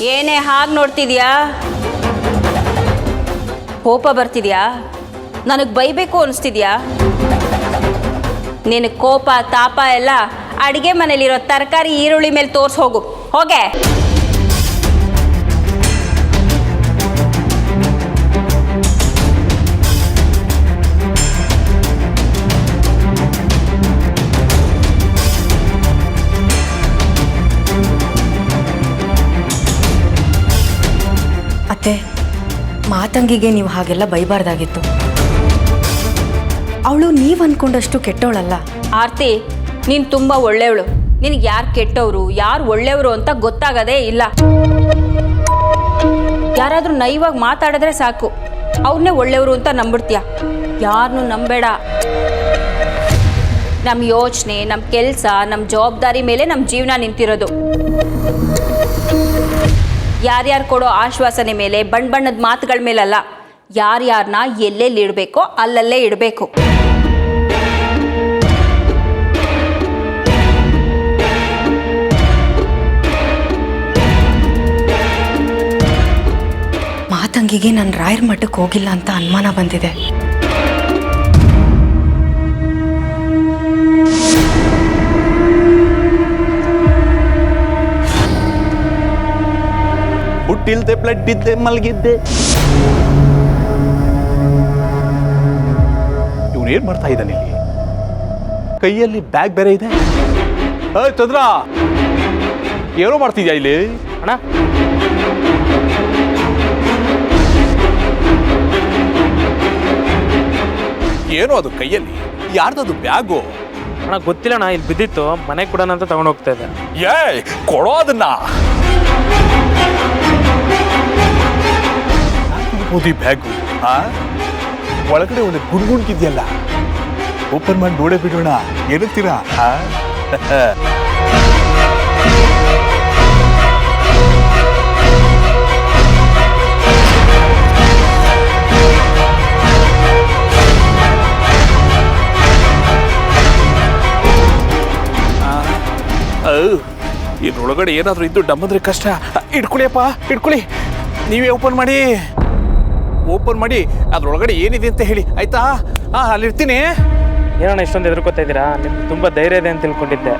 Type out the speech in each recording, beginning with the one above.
ಏನೇ ಹಾಗೆ ನೋಡ್ತಿದ್ಯಾ? ಕೋಪ ಬರ್ತಿದ್ಯಾ? ನನಗೆ ಬೈಬೇಕು ಅನಿಸ್ತಿದ್ಯಾ? ನಿನಗೆ ಕೋಪ ತಾಪ ಎಲ್ಲ ಅಡುಗೆ ಮನೇಲಿರೋ ತರಕಾರಿ ಈರುಳ್ಳಿ ಮೇಲೆ ತೋರಿಸಿ ಹೋಗು. ಹೋಗೆ. ಅತ್ತೆ, ಮಾತಂಗಿಗೆ ನೀವು ಹಾಗೆಲ್ಲ ಬೈಬಾರ್ದಾಗಿತ್ತು. ಅವಳು ನೀವು ಅಂದ್ಕೊಂಡಷ್ಟು ಕೆಟ್ಟವಳಲ್ಲ. ಆರ್ತಿ, ನೀನು ತುಂಬ ಒಳ್ಳೆಯವಳು. ನಿನಗೆ ಯಾರು ಕೆಟ್ಟವರು ಯಾರು ಒಳ್ಳೆಯವರು ಅಂತ ಗೊತ್ತಾಗದೇ ಇಲ್ಲ. ಯಾರಾದರೂ ನೈವಾಗಿ ಮಾತಾಡಿದ್ರೆ ಸಾಕು, ಅವ್ರನ್ನೇ ಒಳ್ಳೆಯವರು ಅಂತ ನಂಬಿಡ್ತೀಯ. ಯಾರನ್ನೂ ನಂಬೇಡ. ನಮ್ಮ ಯೋಚನೆ, ನಮ್ಮ ಕೆಲಸ, ನಮ್ಮ ಜವಾಬ್ದಾರಿ ಮೇಲೆ ನಮ್ಮ ಜೀವನ ನಿಂತಿರೋದು. ಯಾರ್ಯಾರು ಕೊಡೋ ಆಶ್ವಾಸನೆ ಮೇಲೆ, ಬಣ್ಣ ಬಣ್ಣದ ಮಾತುಗಳ ಮೇಲಲ್ಲ. ಯಾರ್ಯಾರನ್ನ ಎಲ್ಲೆಲ್ಲಿ ಇಡಬೇಕೋ ಅಲ್ಲಲ್ಲೇ ಇಡಬೇಕು. ಮಾತಂಗಿಗೆ ನಾನು ರಾಯರ ಮಠಕ್ಕೆ ಹೋಗಿಲ್ಲ ಅಂತ ಅನುಮಾನ ಬಂದಿದೆ. ಹುಟ್ಟಿಲ್ದೆ ಬ್ಲಡ್ ಇದ್ದೆ ಮಲಗಿದ್ದೆ. ಇವನೇನ್ ಮಾಡ್ತಾ ಇದ್ದಾನೆ ಇಲ್ಲಿ? ಕೈಯಲ್ಲಿ ಬ್ಯಾಗ್ ಬೇರೆ ಇದೆ. ಚಂದ್ರ, ಏನೋ ಮಾಡ್ತಿದ್ಯಾ ಇಲ್ಲಿ? ಅಣ್ಣ, ಏನೋ ಅದು ಕೈಯಲ್ಲಿ? ಯಾರ್ದದು ಬ್ಯಾಗು? ಅಣ್ಣ ಗೊತ್ತಿಲ್ಲ ಅಣ್ಣ, ಇಲ್ಲಿ ಬಿದ್ದಿತ್ತು, ಮನೆಗೆ ಕೊಡೋಣ ಅಂತ ತಗೊಂಡು ಹೋಗ್ತಾ ಇದ್ದೆ. ಏಯ್, ಕೊಡೋ ಅದನ್ನ. ಓದಿ ಬ್ಯಾಗು ಒಳಗಡೆ ಒಂದು ಗುಡ್ಗುಣ್ಕಿದ್ಯಲ್ಲ, ಓಪನ್ ಮಾಡಿ ನೋಡೇ ಬಿಡೋಣ. ಏನಂತೀರಾ? ಇದ್ರೊಳಗಡೆ ಏನಾದರೂ ಇದ್ದು ಡಮ್ಮಂದ್ರೆ ಕಷ್ಟ. ಇಟ್ಕೊಳ್ಳಿಯಪ್ಪ, ಇಟ್ಕೊಳ್ಳಿ. ನೀವೇ ಓಪನ್ ಮಾಡಿ, ಓಪನ್ ಮಾಡಿ ಅದ್ರೊಳಗಡೆ ಏನಿದೆ ಅಂತ ಹೇಳಿ, ಆಯ್ತಾ? ಅಲ್ಲಿರ್ತೀನಿ. ಏನಣ್ಣ ಇಷ್ಟೊಂದು ಎದುರ್ಕೋತಾ ಇದ್ದೀರಾ? ನಿಮ್ಗೆ ತುಂಬ ಧೈರ್ಯ ಇದೆ ಅಂತ ತಿಳ್ಕೊಂಡಿದ್ದೆ.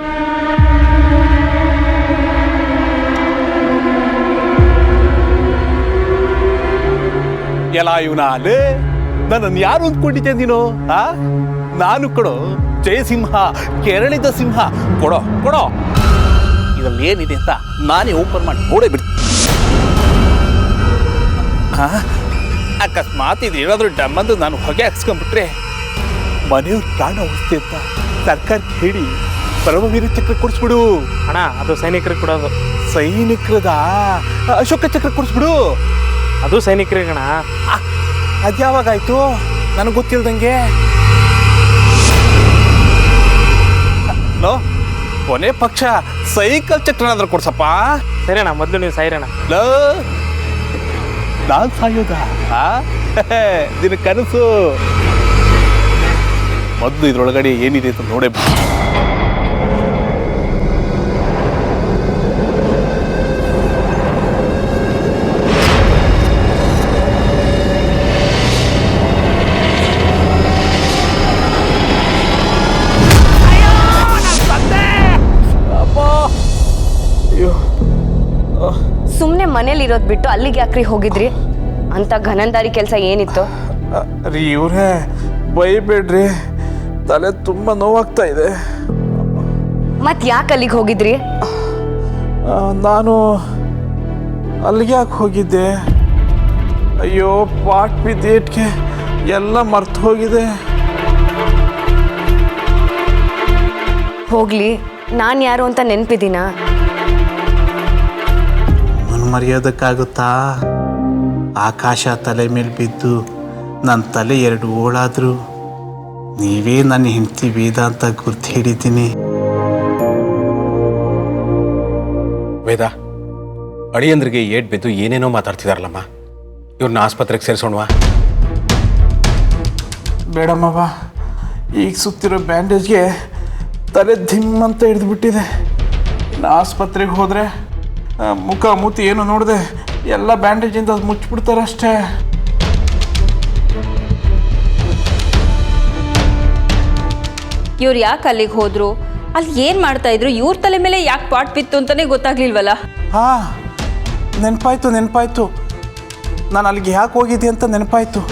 ಎಲ್ಲ ಇವನಾಲೆ ನನ್ನನ್ನು ಯಾರು ಅಂದ್ಕೊಂಡಿದ್ದೆ ನೀನು? ನಾನು ಕೊಡೋ ಜಯಸಿಂಹ, ಕೆರಳಿದ ಸಿಂಹ. ಕೊಡೋ ಕೊಡೋ. ಇದ್ರಲ್ಲಿ ಏನಿದೆ ಅಂತ ನಾನೇ ಓಪನ್ ಮಾಡಿ ನೋಡೇ ಬಿಡ್ತೀನಿ. ಅಕಸ್ಮಾತ್ ಇದು ಏನಾದರೂ ಡಮ್ಮಂದು ನಾನು ಹೊಗೆ ಹಾಕ್ಸ್ಕೊಂಡ್ಬಿಟ್ರೆ ಮನೆಯವ್ರು ಪ್ರಾಣ ಉಳಿಸ್ತೆ ಅಂತ ಸರ್ಕಾರ ಹೇಳಿ ಪರಮವೀರ ಚಕ್ರ ಕೊಡಿಸ್ಬಿಡು. ಅಣ್ಣ, ಅದು ಸೈನಿಕರಿಗೆ ಕೊಡೋದು. ಸೈನಿಕರದ ಅಶೋಕ ಚಕ್ರ ಕೊಡಿಸ್ಬಿಡು. ಅದು ಸೈನಿಕರಿಗೆ ಅಣ್ಣ. ಅದ್ಯಾವಾಗಾಯ್ತು? ನನಗೆ ಗೊತ್ತಿಲ್ದಂಗೆ. ಕೊನೆ ಪಕ್ಷ ಸೈಕಲ್ ಚಕ್ರನಾದ್ರೂ ಕೊಡ್ಸಪ್ಪ. ಸರಿ ಅಣ್ಣ, ಮೊದಲು ನೀವು ಸಾಯಿರಣ್ಣ. ನಾನು ಸಾಯೋದ? ನಿನ್ನ ಕನಸು. ಮೊದಲು ಇದ್ರೊಳಗಡೆ ಏನಿದೆ ಅಂತ ನೋಡೇ ಬಾ. ಸುಮ್ಮನೆ ಮನೇಲಿ ಇರೋದು ಬಿಟ್ಟು ಅಲ್ಲಿಗೆ ಯಾಕ್ರಿ ಹೋಗಿದ್ರಿ? ಅಂತ ಘನಂದಾರಿ ಕೆಲಸ ಏನಿತ್ತು? ರೀ ಇವ್ರೇ, ಬೈಬೇಡ್ರಿ, ತಲೆ ತುಂಬ ನೋವಾಗ್ತಾ ಇದೆ. ಮತ್ ಯಾಕೆ ಅಲ್ಲಿಗೆ ಹೋಗಿದ್ರಿ? ನಾನು ಅಲ್ಲಿಗೆ ಯಾಕೆ ಹೋಗಿದ್ದೆ? ಅಯ್ಯೋ, ಪಾಟ್ ಬಿದ್ದೇಟ್ಗೆ ಎಲ್ಲ ಮರ್ತು ಹೋಗಿದೆ. ಹೋಗ್ಲಿ, ನಾನು ಯಾರು ಅಂತ ನೆನಪಿದ್ದೀನಾ? ಮರೆಯೋದಕ್ಕಾಗುತ್ತಾ? ಆಕಾಶ ತಲೆ ಮೇಲೆ ಬಿದ್ದು ನನ್ನ ತಲೆ 2 ಓಳಾದರೂ ನೀವೇ ನನ್ನ ಹೆಂಡತಿ ವೇದ ಅಂತ ಗುರ್ತು ಹಿಡಿತೀನಿ. ವೇದ, ಅಳಿಯಂದ್ರಿಗೆ ಏಟ್ ಬಿದ್ದು ಏನೇನೋ ಮಾತಾಡ್ತಿದಾರಲ್ಲಮ್ಮ. ಇವ್ರನ್ನ ಆಸ್ಪತ್ರೆಗೆ ಸೇರಿಸೋಣವಾ? ಬೇಡಮ್ಮವ, ಈಗ ಸುತ್ತಿರೋ ಬ್ಯಾಂಡೇಜ್ಗೆ ತಲೆ ಧಿಮ್ ಅಂತ ಹಿಡಿದ್ಬಿಟ್ಟಿದೆ. ಇನ್ನು ಆಸ್ಪತ್ರೆಗೆ ಹೋದರೆ ಮುಖ ಮೂತಿ ಏನು ನೋಡಿದೆ ಎಲ್ಲ ಬ್ಯಾಂಡೇಜಿಂದ ಮುಚ್ಚಿಬಿಡ್ತಾರೆ ಅಷ್ಟೇ. ಇವ್ರು ಯಾಕೆ ಅಲ್ಲಿಗೆ ಹೋದ್ರು, ಅಲ್ಲಿ ಏನು ಮಾಡ್ತಾ ಇದ್ರು, ಇವ್ರ ತಲೆ ಮೇಲೆ ಯಾಕೆ ಪಾಟ್ ಬಿತ್ತು ಅಂತಾನೆ ಗೊತ್ತಾಗ್ಲಿಲ್ವಲ್ಲ. ಹಾಂ, ನೆನಪಾಯ್ತು. ನಾನು ಅಲ್ಲಿಗೆ ಯಾಕೆ ಹೋಗಿದ್ದೆ ಅಂತ ನೆನಪಾಯ್ತು.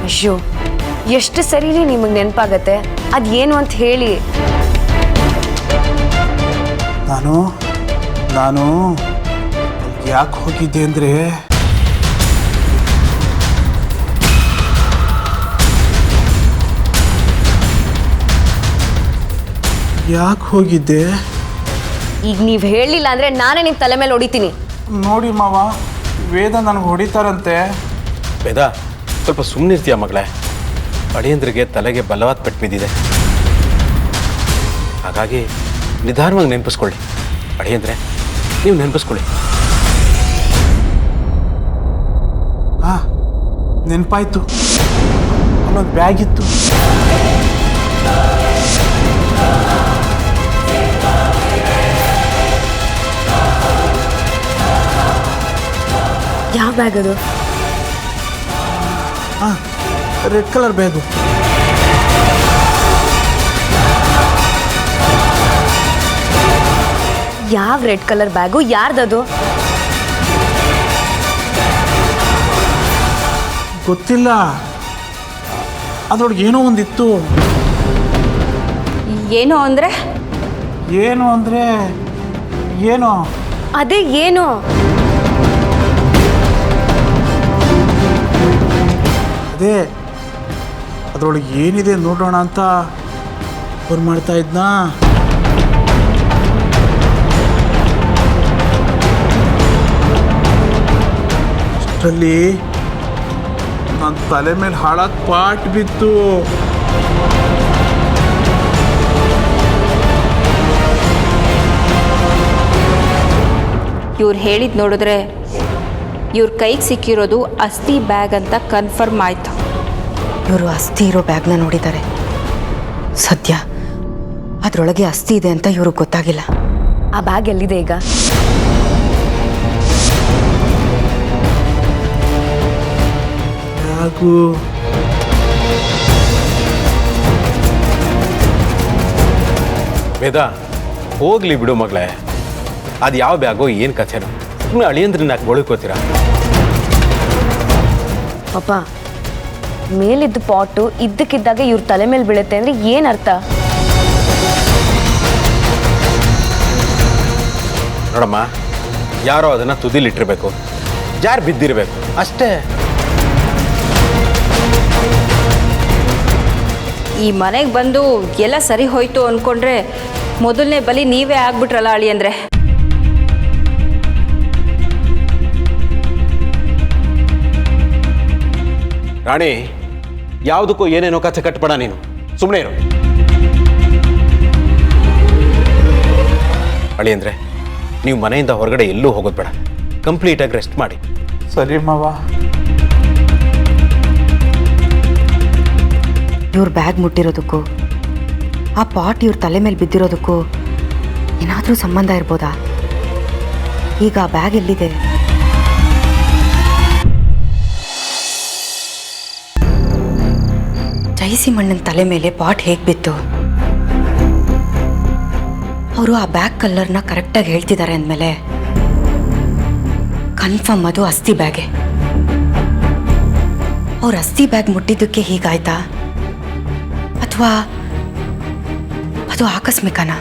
ಅಯ್ಯೋ, ಎಷ್ಟು ಸರಿರಿ ನಿಮಗೆ ನೆನಪಾಗತ್ತೆ, ಅದೇನು ಅಂತ ಹೇಳಿ. ನಾನು ಯಾಕೆ ಹೋಗಿದ್ದೆ ಅಂದರೆ ಈಗ ನೀವು ಹೇಳಿಲ್ಲ ಅಂದರೆ ನಾನೇ ನಿಮ್ಮ ತಲೆ ಮೇಲೆ ಹೊಡಿತೀನಿ. ನೋಡಿ ಮಾವ, ವೇದ ನನಗೆ ಹೊಡಿತಾರಂತೆ. ವೇದ, ಸ್ವಲ್ಪ ಸುಮ್ಮನಿರ್ತೀಯ ಮಗಳೇ. ಅಳಿಯಂದ್ರಿಗೆ ತಲೆಗೆ ಬಲವಾದ ಪೆಟ್ಟು ಬಿದ್ದಿದೆ. ಹಾಗಾಗಿ ನಿಧಾನವಾಗಿ ನೆನಪಿಸ್ಕೊಳ್ಳಿ. ಅಳಿಯಂದ್ರೆ ನೀವು ನೆನಪಿಸ್ಕೊಳ್ಳಿ. ಹಾಂ, ನೆನಪಾಯ್ತು. ಅಲ್ಲೊಂದು ಬ್ಯಾಗ್ ಇತ್ತು. ಯಾವ ಬ್ಯಾಗ್ ಅದು? ಹಾಂ, ರೆಡ್ ಕಲರ್ ಬ್ಯಾಗು. ಯಾವ ರೆಡ್ ಕಲರ್ ಬ್ಯಾಗು? ಯಾರ್ದದು? ಗೊತ್ತಿಲ್ಲ, ಅದ್ರೊಳಗೆ ಏನೋ ಒಂದಿತ್ತು. ಏನೋ ಅಂದರೆ ಏನೋ ಅದೇ ಏನು? ಅದೇ ಅದರೊಳಗೆ ಏನಿದೆ ನೋಡೋಣ ಅಂತ ಫೋನ್ ಮಾಡ್ತಾ ಇದ್ನಾ. ಅಷ್ಟರಲ್ಲಿ ನನ್ನ ತಲೆ ಮೇಲೆ ಹಾಳಾದ ಪಾಟ್ ಬಿತ್ತು. ಇವ್ರು ಹೇಳಿದ್ ನೋಡಿದ್ರೆ ಇವ್ರ ಕೈಗೆ ಸಿಕ್ಕಿರೋದು ಅಸ್ಥಿ ಬ್ಯಾಗ್ ಅಂತ ಕನ್ಫರ್ಮ್ ಆಯ್ತು. ಇವರು ಅಸ್ಥಿ ಇರೋ ಬ್ಯಾಗ್ನ ನೋಡಿದ್ದಾರೆ. ಸದ್ಯ ಅದರೊಳಗೆ ಅಸ್ಥಿ ಇದೆ ಅಂತ ಇವ್ರಿಗೆ ಗೊತ್ತಾಗಿಲ್ಲ. ಆ ಬ್ಯಾಗ್ ಎಲ್ಲಿದೆ ಈಗ? ಬ್ಯಾಗು ವೇದ, ಹೋಗ್ಲಿ ಬಿಡು ಮಗಳೇ. ಅದು ಯಾವ ಬ್ಯಾಗೋ ಏನು ಕಥೆನೋ. ಸುಮ್ಮನೆ ಅಳಿಯಂದ್ರನ್ನ ಯಾಕೆ ಗೊಳ್ಕೋತೀರಾ? ಪಾಪ, ಮೇಲಿದ್ದ ಪಾಟು ಇದ್ದಕ್ಕಿದ್ದಾಗ ಇವ್ರ ತಲೆ ಮೇಲೆ ಬೀಳುತ್ತೆ ಅಂದರೆ ಏನು ಅರ್ಥ? ನೋಡಮ್ಮ, ಯಾರೋ ಅದನ್ನು ತುದಿಲಿಟ್ಟಿರ್ಬೇಕು, ಜಾರ್ ಬಿದ್ದಿರಬೇಕು ಅಷ್ಟೇ. ಈ ಮನೆಗೆ ಬಂದು ಎಲ್ಲ ಸರಿ ಹೋಯ್ತು ಅಂದ್ಕೊಂಡ್ರೆ ಮೊದಲನೇ ಬಲಿ ನೀವೇ ಆಗ್ಬಿಟ್ರಲ್ಲ ಅಳಿಯಂದ್ರೆ. ರಾಣಿ, ಯಾವುದಕ್ಕೂ ಏನೇನೋ ಕಥೆ ಕಟ್ಬೇಡ ನೀನು. ಸುಮ್ಮನೆ ಇರು. ಅಳಿಯಂದ್ರೆ, ನೀವು ಮನೆಯಿಂದ ಹೊರಗಡೆ ಎಲ್ಲೂ ಹೋಗೋದು ಬೇಡ. ಕಂಪ್ಲೀಟಾಗಿ ರೆಸ್ಟ್ ಮಾಡಿ. ಸರಿ ಮಾವ. ಇವ್ರ ಬ್ಯಾಗ್ ಮುಟ್ಟಿರೋದಕ್ಕೂ ಆ ಪಾಟ್ ಇವ್ರ ತಲೆ ಮೇಲೆ ಬಿದ್ದಿರೋದಕ್ಕೂ ಏನಾದರೂ ಸಂಬಂಧ ಇರ್ಬೋದಾ? ಈಗ ಆ ಬ್ಯಾಗ್ ಎಲ್ಲಿದೆ? ಜೈಸಿ ಮಣ್ಣನ ತಲೆ ಮೇಲೆ ಪಾಟ್ ಹೇಗೆ ಬಿತ್ತು? ಅವರು ಆ ಬ್ಯಾಗ್ ಕಲರ್ನ ಕರೆಕ್ಟಾಗಿ ಹೇಳ್ತಿದ್ದಾರೆ ಅಂದಮೇಲೆ ಕನ್ಫರ್ಮ್ ಅದು ಅಸ್ಥಿ ಬ್ಯಾಗೆ. ಅವ್ರ ಅಸ್ಥಿ ಬ್ಯಾಗ್ ಮುಟ್ಟಿದ್ದಕ್ಕೆ ಹೀಗಾಯ್ತಾ, ಅಥವಾ ಅದು ಆಕಸ್ಮಿಕನ?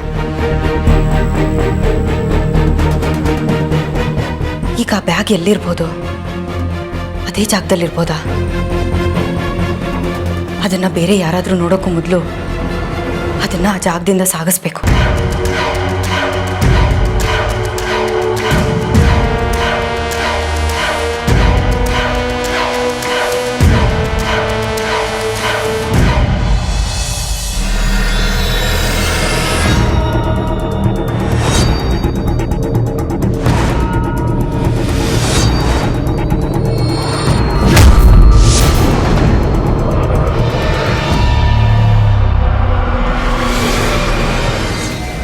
ಈಗ ಆ ಬ್ಯಾಗ್ ಎಲ್ಲಿರ್ಬೋದು? ಅದೇ ಜಾಗದಲ್ಲಿರ್ಬೋದಾ? ಅದನ್ನು ಬೇರೆ ಯಾರಾದರೂ ನೋಡೋಕ್ಕೂ ಮೊದಲು ಅದನ್ನು ಆ ಜಾಗದಿಂದ ಸಾಗಿಸ್ಬೇಕು.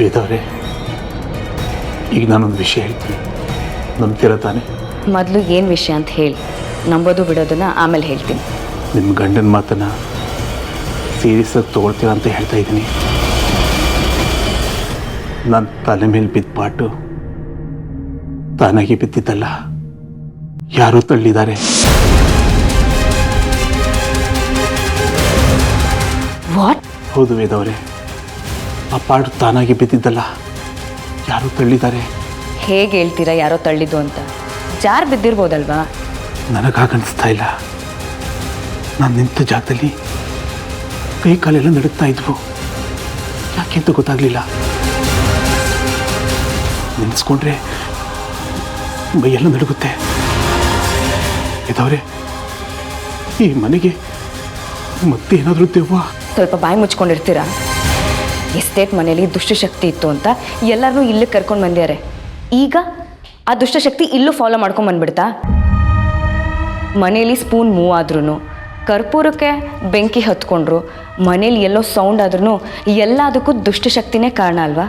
ವೇದವ್ರೆ, ಈಗ ನಾನೊಂದು ವಿಷಯ ಹೇಳ್ತೀನಿ, ನಂಬ್ತೀರ ತಾನೆ? ಮೊದಲು ಏನು ವಿಷಯ ಅಂತ ಹೇಳಿ, ನಂಬೋದು ಬಿಡೋದನ್ನ ಆಮೇಲೆ ಹೇಳ್ತೀನಿ. ನಿಮ್ಮ ಗಂಡನ ಮಾತನ್ನ ಸೀರಿಯಸ್ಸಾಗಿ ತೊಗೊಳ್ತೀರ ಅಂತ ಹೇಳ್ತಾ ಇದ್ದೀನಿ. ನನ್ನ ತಲೆ ಮೇಲೆ ಬಿದ್ದ ಪಾಟು ತಾನಾಗಿ ಬಿದ್ದಿದ್ದಲ್ಲ, ಯಾರೋ ತಳ್ಳಿದ್ದಾರೆ. ವಾಟ್? ಹೌದು ವೇದವ್ರೆ, ಆ ಪಾಟು ತಾನಾಗಿ ಬಿದ್ದಿದ್ದಲ್ಲ, ಯಾರೋ ತಳ್ಳಿದ್ದಾರೆ. ಹೇಗೆ ಹೇಳ್ತೀರಾ ಯಾರೋ ತಳ್ಳಿದ್ದು ಅಂತ? ಜಾರ್ ಬಿದ್ದಿರ್ಬೋದಲ್ವಾ? ನನಗಾಗನ್ನಿಸ್ತಾ ಇಲ್ಲ. ನಾನು ನಿಂತ ಜಾಗದಲ್ಲಿ ಕೈ ಕಾಲೆಲ್ಲ ನಡುಗ್ತಾ ಇದ್ವು, ಯಾಕೆಂತ ಗೊತ್ತಾಗಲಿಲ್ಲ. ನಿನ್ಸ್ಕೊಂಡ್ರೆ ಮೈಯೆಲ್ಲ ನಡುಗುತ್ತೆ. ಇದ್ದವ್ರೆ, ಈ ಮನೆಗೆ ಮತ್ತೆ ಏನಾದರೂ ದೆವ್ವ? ಸ್ವಲ್ಪ ಬಾಯಿ ಮುಚ್ಕೊಂಡಿರ್ತೀರಾ? ಎಸ್ಟೇಟ್ ಮನೇಲಿ ದುಷ್ಟಶಕ್ತಿ ಇತ್ತು ಅಂತ ಎಲ್ಲರನ್ನೂ ಇಲ್ಲಿ ಕರ್ಕೊಂಡು ಬಂದ್ಯಾರೆ. ಈಗ ಆ ದುಷ್ಟಶಕ್ತಿ ಇಲ್ಲೂ ಫಾಲೋ ಮಾಡ್ಕೊಂಡು ಬಂದ್ಬಿಡ್ತಾ? ಮನೇಲಿ ಸ್ಪೂನ್ ಮೂವ್ ಆದ್ರೂ, ಕರ್ಪೂರಕ್ಕೆ ಬೆಂಕಿ ಹತ್ಕೊಂಡ್ರು, ಮನೇಲಿ ಎಲ್ಲೋ ಸೌಂಡ್ ಆದ್ರೂ ಎಲ್ಲದಕ್ಕೂ ದುಷ್ಟಶಕ್ತಿನೇ ಕಾರಣ ಅಲ್ವಾ?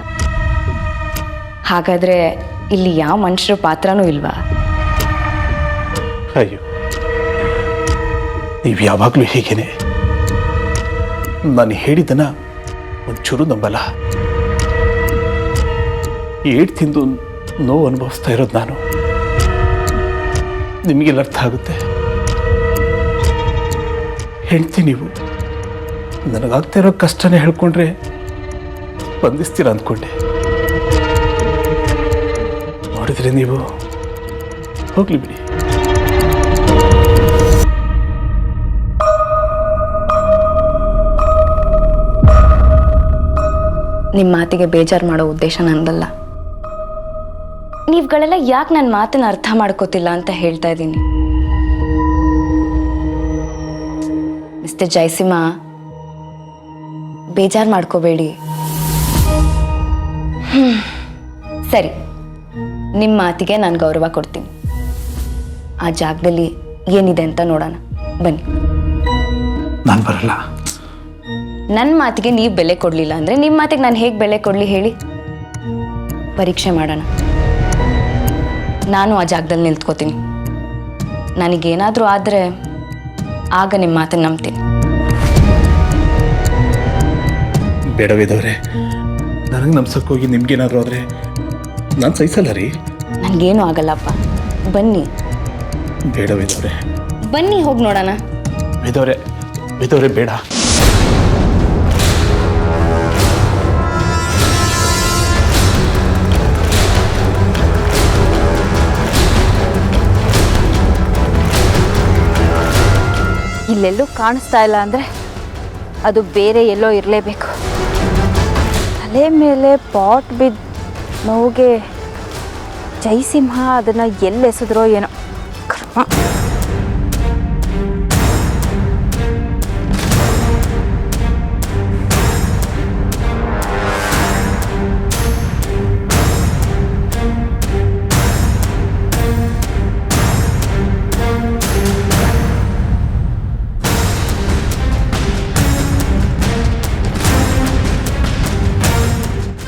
ಹಾಗಾದರೆ ಇಲ್ಲಿ ಯಾವ ಮನುಷ್ಯರ ಪಾತ್ರನೂ ಇಲ್ವಾ? ಅಯ್ಯೋ, ನೀವು ಯಾವಾಗಲೂ ಹೀಗೇನೆ. ನಾನು ಹೇಳಿದ್ದನ್ನ ಒಂಚೂರು ನಂಬಲ್ಲ. ಏಟ್ ತಿಂದು ನೋವು ಅನುಭವಿಸ್ತಾ ಇರೋದು ನಾನು. ನಿಮಗೆಲ್ಲ ಅರ್ಥ ಆಗುತ್ತೆ. ಹೆಂಡ್ತಿ ನೀವು, ನನಗಾಗ್ತಾ ಇರೋ ಕಷ್ಟನೇ ಹೇಳ್ಕೊಂಡ್ರೆ ಸ್ಪಂದಿಸ್ತೀರ ಅಂದ್ಕೊಂಡೆ. ನೋಡಿದ್ರೆ ನೀವು ಹೋಗ್ಲಿ ಬಿಡಿ. ನಿಮ್ಮ ಮಾತಿಗೆ ಬೇಜಾರು ಮಾಡೋ ಉದ್ದೇಶ ನಂದಲ್ಲ. ನೀವುಗಳೆಲ್ಲ ಯಾಕೆ ನನ್ನ ಮಾತನ್ನ ಅರ್ಥ ಮಾಡ್ಕೋತಿಲ್ಲ ಅಂತ ಹೇಳ್ತಾ ಇದ್ದೀನಿ. ಮಿಸ್ಟರ್ ಜಯಸಿಂಹ, ಬೇಜಾರು ಮಾಡ್ಕೋಬೇಡಿ. ಸರಿ, ನಿಮ್ಮ ಮಾತಿಗೆ ನಾನು ಗೌರವ ಕೊಡ್ತೀನಿ. ಆ ಜಾಗದಲ್ಲಿ ಏನಿದೆ ಅಂತ ನೋಡೋಣ, ಬನ್ನಿ. ನಾನು ಬರಲ್ಲ. ನನ್ನ ಮಾತಿಗೆ ನೀವು ಬೆಲೆ ಕೊಡಲಿಲ್ಲ ಅಂದರೆ ನಿಮ್ಮ ಮಾತಿಗೆ ನಾನು ಹೇಗೆ ಬೆಲೆ ಕೊಡಲಿ ಹೇಳಿ? ಪರೀಕ್ಷೆ ಮಾಡೋಣ. ನಾನು ಆ ಜಾಗದಲ್ಲಿ ನಿಂತ್ಕೋತೀನಿ. ನನಗೇನಾದರೂ ಆದರೆ ಆಗ ನಿಮ್ಮ ಮಾತನ್ನು ನಂಬ್ತೀನಿ. ಬೇಡವೇದವ್ರೆ, ನನಗೆ ನಮ್ಸಕ್ಕೋಗಿ ನಿಮ್ಗೇನಾದರೂ ಆದರೆ ನಾನು ಸಹಿಸಲ್ಲ ರೀ. ನನಗೇನು ಆಗಲ್ಲಪ್ಪ, ಬನ್ನಿ. ಬೇಡವೇದವ್ರೆ, ಬನ್ನಿ, ಹೋಗಿ ನೋಡೋಣ. ವೇದವ್ರೆ, ವೇದವ್ರೆ ಬೇಡ. ಇಲ್ಲೆಲ್ಲೂ ಕಾಣಿಸ್ತಾ ಇಲ್ಲ ಅಂದರೆ ಅದು ಬೇರೆ ಎಲ್ಲೋ ಇರಲೇಬೇಕು. ತಲೆ ಮೇಲೆ ಪಾಟ್ ಬಿದ್ದ ನೋವಿಗೆ ಜಯಸಿಂಹ ಅದನ್ನು ಎಲ್ಲೆಸೆದ್ರೋ ಏನೋ. ಕರ್ಮ.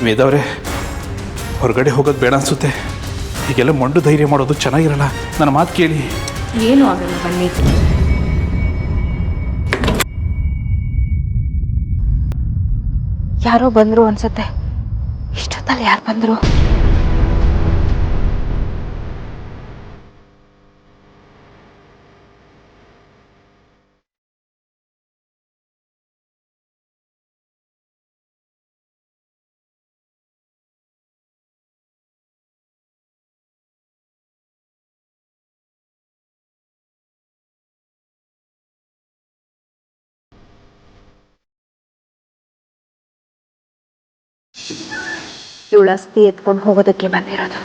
ವೇದವ್ರೆ, ಹೊರಗಡೆ ಹೋಗೋದು ಬೇಡ ಅನ್ಸುತ್ತೆ. ಹೀಗೆಲ್ಲ ಮೊಂಡು ಧೈರ್ಯ ಮಾಡೋದು ಚೆನ್ನಾಗಿರಲ್ಲ. ನನ್ನ ಮಾತು ಕೇಳಿ. ಏನೂ ಆಗಲ್ಲ, ಬನ್ನಿ. ಯಾರೋ ಬಂದರು ಅನ್ಸುತ್ತೆ. ಇಷ್ಟೊತ್ತಲ್ಲಿ ಯಾರು ಬಂದರು? ಇವಳು ಅಸ್ಥಿ ಎತ್ಕೊಂಡು ಹೋಗೋದಕ್ಕೆ ಬಂದಿರೋದು.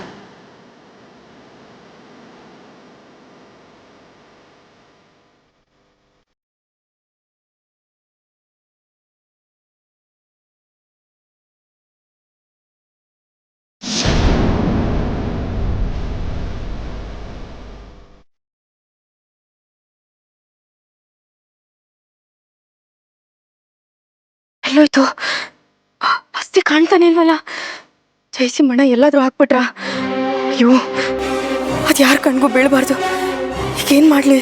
ಎಲ್ಲೋಯ್ತು? ಅಸ್ಥಿ ಜಯಶ್ರೀ ಕಾಣ್ತಾನೆ ಇಲ್ವಲ್ಲ? ಜಯಶ್ರೀ ಮಣ ಎಲ್ಲಾದ್ರೂ ಹಾಕ್ಬಿಟ್ರಾ? ಅಯ್ಯೋ, ಅದು ಯಾರ ಕಣ್ಗೂ ಬೀಳಬಾರ್ದು. ಈಗೇನು ಮಾಡಲಿ?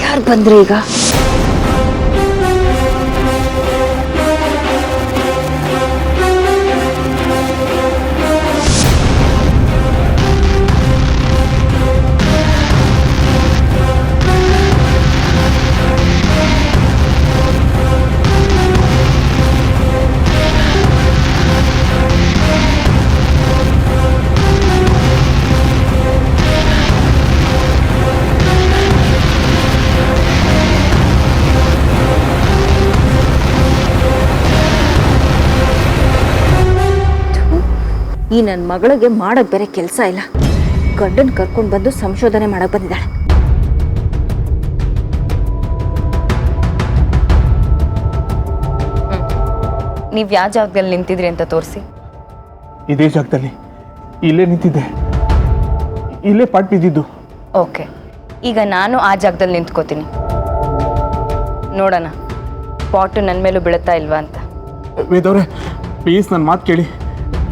ಯಾರು ಬಂದ್ರೆ ಈಗ? ಈ ನನ್ನ ಮಗಳಿಗೆ ಮಾಡೋಕ್ಕೆ ಬೇರೆ ಕೆಲಸ ಇಲ್ಲ. ಗಂಡನ ಕರ್ಕೊಂಡು ಬಂದು ಸಂಶೋಧನೆ ಮಾಡಕ್ಕೆ ಬಂದಿದ್ದಾಳೆ. ನೀವು ಯಾವ ಜಾಗದಲ್ಲಿ ನಿಂತಿದ್ರಿ ಅಂತ ತೋರಿಸಿ. ಇದೇ ಜಾಗದಲ್ಲಿ ಇಲ್ಲೇ ನಿಂತಿದ್ದೆ, ಇಲ್ಲೇ ಪಾಟ್ ಬಿದ್ದಿದ್ದು. ಓಕೆ, ಈಗ ನಾನು ಆ ಜಾಗದಲ್ಲಿ ನಿಂತ್ಕೋತೀನಿ. ನೋಡೋಣ ಪಾಟು ನನ್ನ ಮೇಲೂ ಬೀಳುತ್ತಾ ಇಲ್ವಾ ಅಂತ. ವೇದವ್ರೆ, ಪ್ಲೀಸ್ ನನ್ನ ಮಾತು ಕೇಳಿ.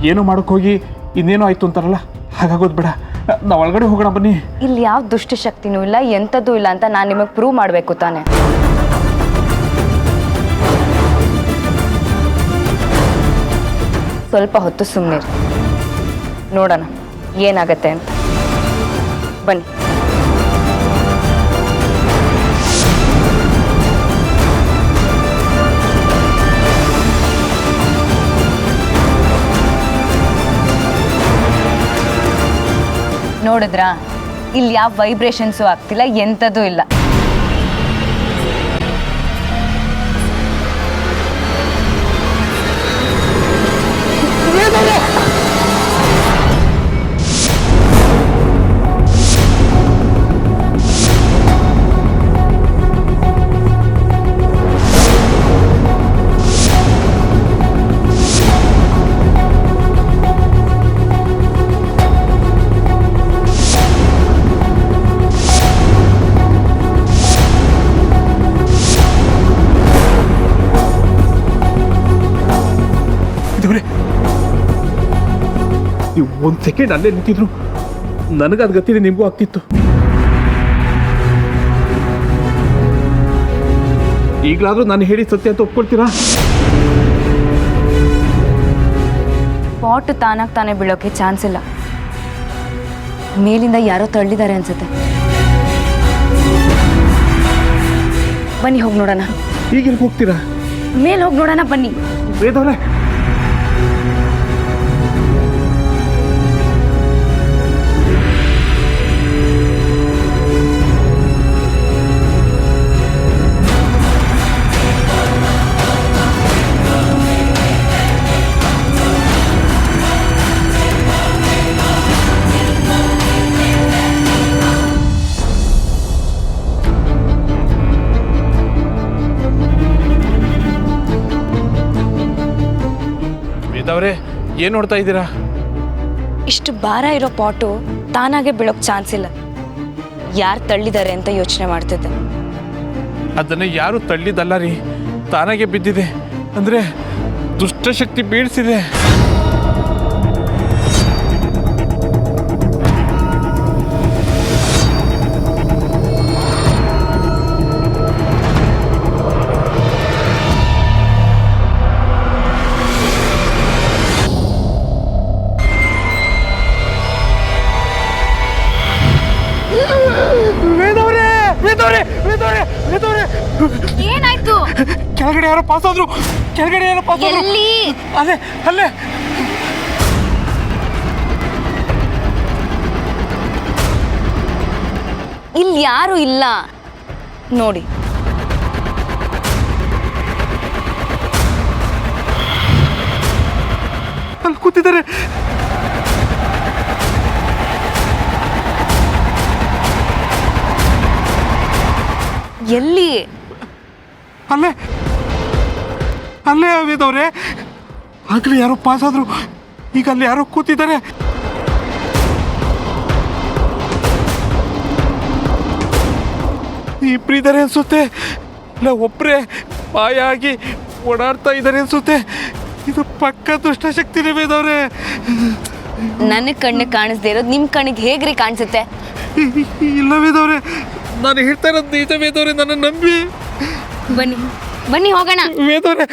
ಏನೋ ಮಾಡೋಕೆ ಹೋಗಿ ಇನ್ನೇನೋ ಆಯಿತು ಅಂತಾರಲ್ಲ, ಹಾಗಾಗೋದು ಬೇಡ. ನಾವು ಒಳಗಡೆ ಹೋಗೋಣ ಬನ್ನಿ. ಇಲ್ಲಿ ಯಾವ ದುಷ್ಟಶಕ್ತಿನೂ ಇಲ್ಲ, ಎಂಥದ್ದು ಇಲ್ಲ ಅಂತ ನಾನು ನಿಮಗೆ ಪ್ರೂವ್ ಮಾಡಬೇಕು ತಾನೆ. ಸ್ವಲ್ಪ ಹೊತ್ತು ಸುಮ್ಮನಿರಿ, ನೋಡೋಣ ಏನಾಗತ್ತೆ ಅಂತ. ಬನ್ನಿ. ನೋಡಿದ್ರಾ, ಇಲ್ಲಿ ಯಾವ ವೈಬ್ರೇಷನ್ಸು ಆಗ್ತಿಲ್ಲ, ಎಂಥದ್ದು ಇಲ್ಲ. ನೀವು ಒಂದು ಸೆಕೆಂಡ್ ಅಲ್ಲೇ ನಿಂತಿದ್ರು ನನಗದು ಗೊತ್ತಿದೆ, ನಿಮಗೂ ಆಗ್ತಿತ್ತು. ಈಗಲಾದ್ರೂ ನಾನು ಹೇಳಿ ಸತ್ಯ ಅಂತ ಒಪ್ಕೊಳ್ತೀರಾ? ಪಾಟ್ ತಾನಾಗಿ ತಾನೇ ಬೀಳೋಕೆ ಚಾನ್ಸ್ ಇಲ್ಲ. ಮೇಲಿಂದ ಯಾರೋ ತಳ್ಳಿದ್ದಾರೆ ಅನ್ಸುತ್ತೆ. ಬನ್ನಿ ಹೋಗಿ ನೋಡೋಣ. ಈಗೆಲ್ಲಿ ಹೋಗ್ತೀರಾ? ಮೇಲೆ ಹೋಗಿ ನೋಡೋಣ ಬನ್ನಿ. ವೇದವ್ರೆ, ವೇದವ್ರೆ, ಏನು ನೋಡ್ತಾ ಇದ್ದೀರಾ? ಇಷ್ಟು ಭಾರ ಇರೋ ಪಾಟು ತಾನಾಗೆ ಬೀಳೋಕೆ ಚಾನ್ಸ್ ಇಲ್ಲ. ಯಾರು ತಳ್ಳಿದ್ದಾರೆ ಅಂತ ಯೋಚನೆ ಮಾಡ್ತಿದ್ದೆ. ಅದನ್ನು ಯಾರು ತಳ್ಳಿದಲ್ಲ ರೀ, ತಾನಾಗೆ ಬಿದ್ದಿದೆ. ಅಂದರೆ ದುಷ್ಟಶಕ್ತಿ ಬೀಳಿಸಿದೆ. ಏನಾಯ್ತು? ಕೆಳಗಡೆ ಯಾರೋ ಪಾಸ್ ಆದ್ರು. ಎಲ್ಲಿ? ಅಲ್ಲೇ ಅಲ್ಲೇ. ಇಲ್ಲಿ ಯಾರು ಇಲ್ಲ ನೋಡಿ. ಅಲ್ಲಿ ಕೂತಿದ್ದಾರೆ. ಎಲ್ಲಿ? ಅಲ್ಲೇ ಅಲ್ಲೇ ವೇದವ್ರೆ, ಆಗಲೇ ಯಾರೋ ಪಾಸ್ ಆದ್ರು, ಈಗ ಅಲ್ಲಿ ಯಾರೋ ಕೂತಿದ್ದಾರೆ. ಇಬ್ಬರಿದ್ದಾರೆ ಅನ್ಸುತ್ತೆ, ಇಲ್ಲ ಒಬ್ಬರೇ ಮಾಯ ಆಗಿ ಓಡಾಡ್ತಾ ಇದ್ದಾರೆ ಅನ್ಸುತ್ತೆ. ಇದು ಪಕ್ಕ ದುಷ್ಟಶಕ್ತಿನೇ ವೇದವ್ರೆ. ನನ್ನ ಕಣ್ಣಿಗೆ ಕಾಣಿಸ್ದೇ ಇರೋದು ನಿಮ್ಮ ಕಣ್ಣಿಗೆ ಹೇಗ್ರಿ ಕಾಣಿಸುತ್ತೆ? ಇಲ್ಲ ವೇದವ್ರೆ, ನಾನು ಹೇಳ್ತಾ ಇರೋದು ನಿಜ ವೇದವ್ರೆ, ನನ್ನ ನಂಬಿ. ಬನ್ನಿ ಬನ್ನಿ ಹೋಗೋಣ. ವೇದವ್ರೆ